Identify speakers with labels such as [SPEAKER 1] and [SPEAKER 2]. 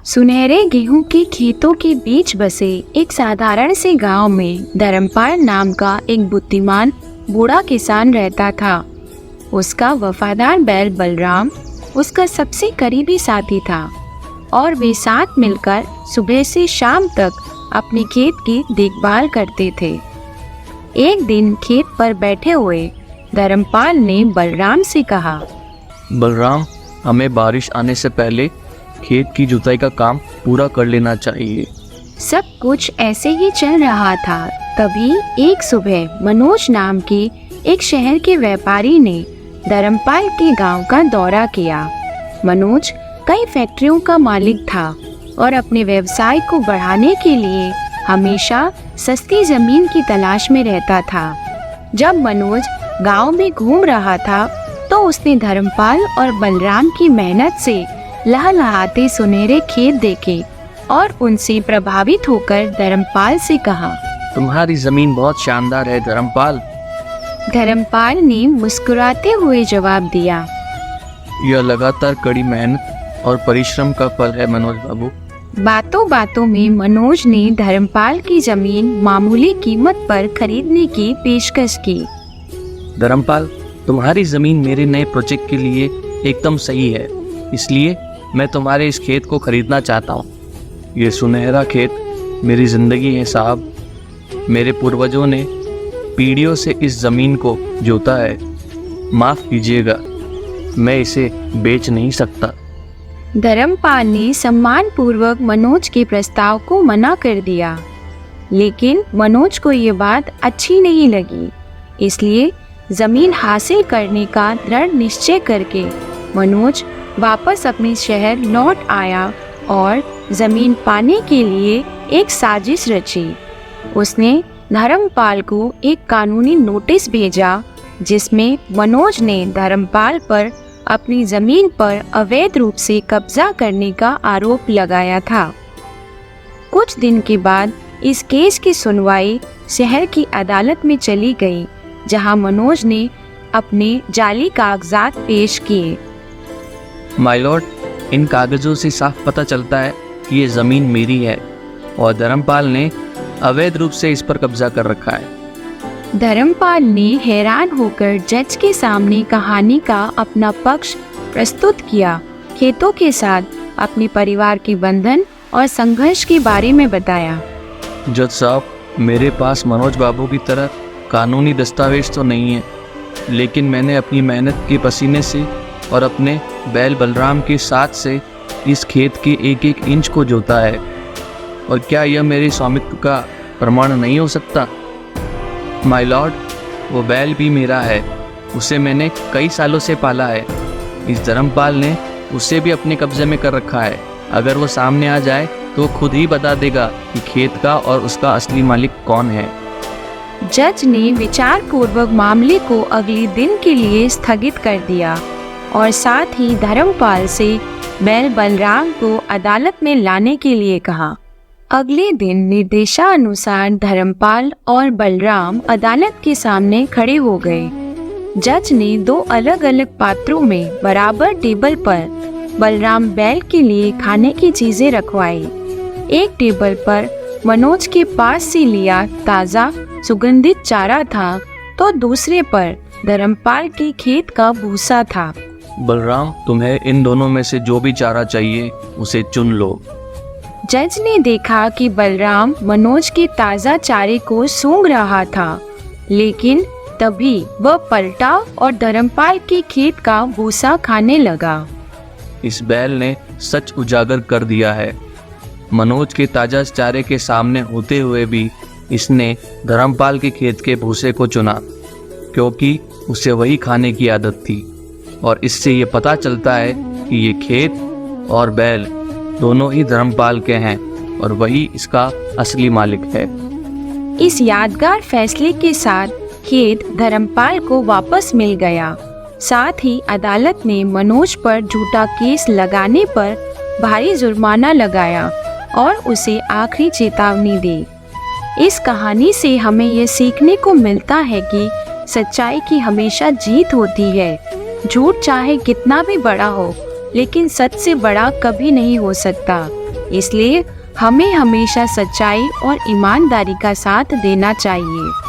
[SPEAKER 1] सुनहरे गेहूं के खेतों के बीच बसे एक साधारण से गांव में धर्मपाल नाम का एक बुद्धिमान बूढ़ा किसान रहता था। उसका वफादार बैल बलराम उसका सबसे करीबी साथी था और वे साथ मिलकर सुबह से शाम तक अपने खेत की देखभाल करते थे। एक दिन खेत पर बैठे हुए धर्मपाल ने बलराम से कहा,
[SPEAKER 2] बलराम, हमें बारिश आने से पहले खेत की जुताई का काम पूरा कर लेना चाहिए।
[SPEAKER 1] सब कुछ ऐसे ही चल रहा था। तभी एक सुबह मनोज नाम के एक शहर के व्यापारी ने धर्मपाल के गांव का दौरा किया। मनोज कई फैक्ट्रियों का मालिक था और अपने व्यवसाय को बढ़ाने के लिए हमेशा सस्ती जमीन की तलाश में रहता था। जब मनोज गांव में घूम रहा था तो उसने धर्मपाल और बलराम की मेहनत से लहलहाते सुनहरे खेत देखे और उनसे प्रभावित होकर धर्मपाल से कहा,
[SPEAKER 2] तुम्हारी जमीन बहुत शानदार है धर्मपाल।
[SPEAKER 1] धर्मपाल ने मुस्कुराते हुए जवाब दिया,
[SPEAKER 2] यह लगातार कड़ी मेहनत और परिश्रम का फल है मनोज बाबू।
[SPEAKER 1] बातों बातों में मनोज ने धर्मपाल की जमीन मामूली कीमत पर खरीदने की पेशकश की।
[SPEAKER 2] धर्मपाल, तुम्हारी जमीन मेरे नए प्रोजेक्ट के लिए एकदम सही है, इसलिए मैं तुम्हारे इस खेत को खरीदना चाहता हूँ। ये सुनहरा खेत मेरी ज़िंदगी है साहब। मेरे पूर्वजों ने पीढ़ियों से इस ज़मीन को जोता है। माफ़ कीजिएगा, मैं इसे बेच नहीं सकता।
[SPEAKER 1] धर्मपाल ने सम्मानपूर्वक मनोज के प्रस्ताव को मना कर दिया, लेकिन मनोज को ये बात अच्छी नहीं लगी। इसलिए ज़मीन हासिल करने का दृढ़ निश्चय करके मनोज वापस अपने शहर लौट आया और जमीन पाने के लिए एक साजिश रची। उसने धर्मपाल को एक कानूनी नोटिस भेजा जिसमें मनोज ने धर्मपाल पर अपनी जमीन पर अवैध रूप से कब्जा करने का आरोप लगाया था। कुछ दिन के बाद इस केस की सुनवाई शहर की अदालत में चली गई, जहां मनोज ने अपने जाली कागजात पेश किए।
[SPEAKER 2] माय लॉर्ड, इन कागजों से साफ पता चलता है कि ये ज़मीन मेरी है और धर्मपाल ने अवैध रूप से इस पर कब्जा कर रखा है।
[SPEAKER 1] धर्मपाल ने हैरान होकर जज के सामने कहानी का अपना पक्ष प्रस्तुत किया, खेतों के साथ अपने परिवार के बंधन और संघर्ष के बारे में बताया।
[SPEAKER 2] जज साहब, मेरे पास मनोज बाबू की तरह कानूनी दस्तावेज तो नहीं है, लेकिन मैंने अपनी मेहनत के पसीने से और अपने बैल बलराम के साथ से इस खेत के एक एक इंच को जोता है। और क्या यह मेरे स्वामित्व का प्रमाण नहीं हो सकता? माय लॉर्ड, वो बैल भी मेरा है, उसे मैंने कई सालों से पाला है। इस धर्मपाल ने उसे भी अपने कब्जे में कर रखा है। अगर वो सामने आ जाए तो खुद ही बता देगा कि खेत का और उसका असली मालिक कौन है।
[SPEAKER 1] जज ने विचारपूर्वक मामले को अगले दिन के लिए स्थगित कर दिया और साथ ही धर्मपाल से बैल बलराम को अदालत में लाने के लिए कहा। अगले दिन निर्देशानुसार धर्मपाल और बलराम अदालत के सामने खड़े हो गए। जज ने दो अलग अलग पात्रों में बराबर टेबल पर बलराम बैल के लिए खाने की चीजें रखवाई। एक टेबल पर मनोज के पास से लिया ताज़ा सुगंधित चारा था, तो दूसरे पर धर्मपाल के खेत का भूसा था।
[SPEAKER 2] बलराम, तुम्हें इन दोनों में से जो भी चारा चाहिए उसे चुन लो।
[SPEAKER 1] जज ने देखा कि बलराम मनोज के ताज़ा चारे को सूंघ रहा था, लेकिन तभी वह पलटा और धर्मपाल के खेत का भूसा खाने लगा।
[SPEAKER 2] इस बैल ने सच उजागर कर दिया है। मनोज के ताज़ा चारे के सामने होते हुए भी इसने धर्मपाल के खेत के भूसे को चुना, क्योंकि उसे वही खाने की आदत थी। और इससे ये पता चलता है कि ये खेत और बैल दोनों ही धर्मपाल के हैं और वही इसका असली मालिक है।
[SPEAKER 1] इस यादगार फैसले के साथ खेत धर्मपाल को वापस मिल गया। साथ ही अदालत ने मनोज पर झूठा केस लगाने पर भारी जुर्माना लगाया और उसे आखिरी चेतावनी दी। इस कहानी से हमें यह सीखने को मिलता है कि सच्चाई की हमेशा जीत होती है। झूठ चाहे कितना भी बड़ा हो, लेकिन सच से बड़ा कभी नहीं हो सकता। इसलिए हमें हमेशा सच्चाई और ईमानदारी का साथ देना चाहिए।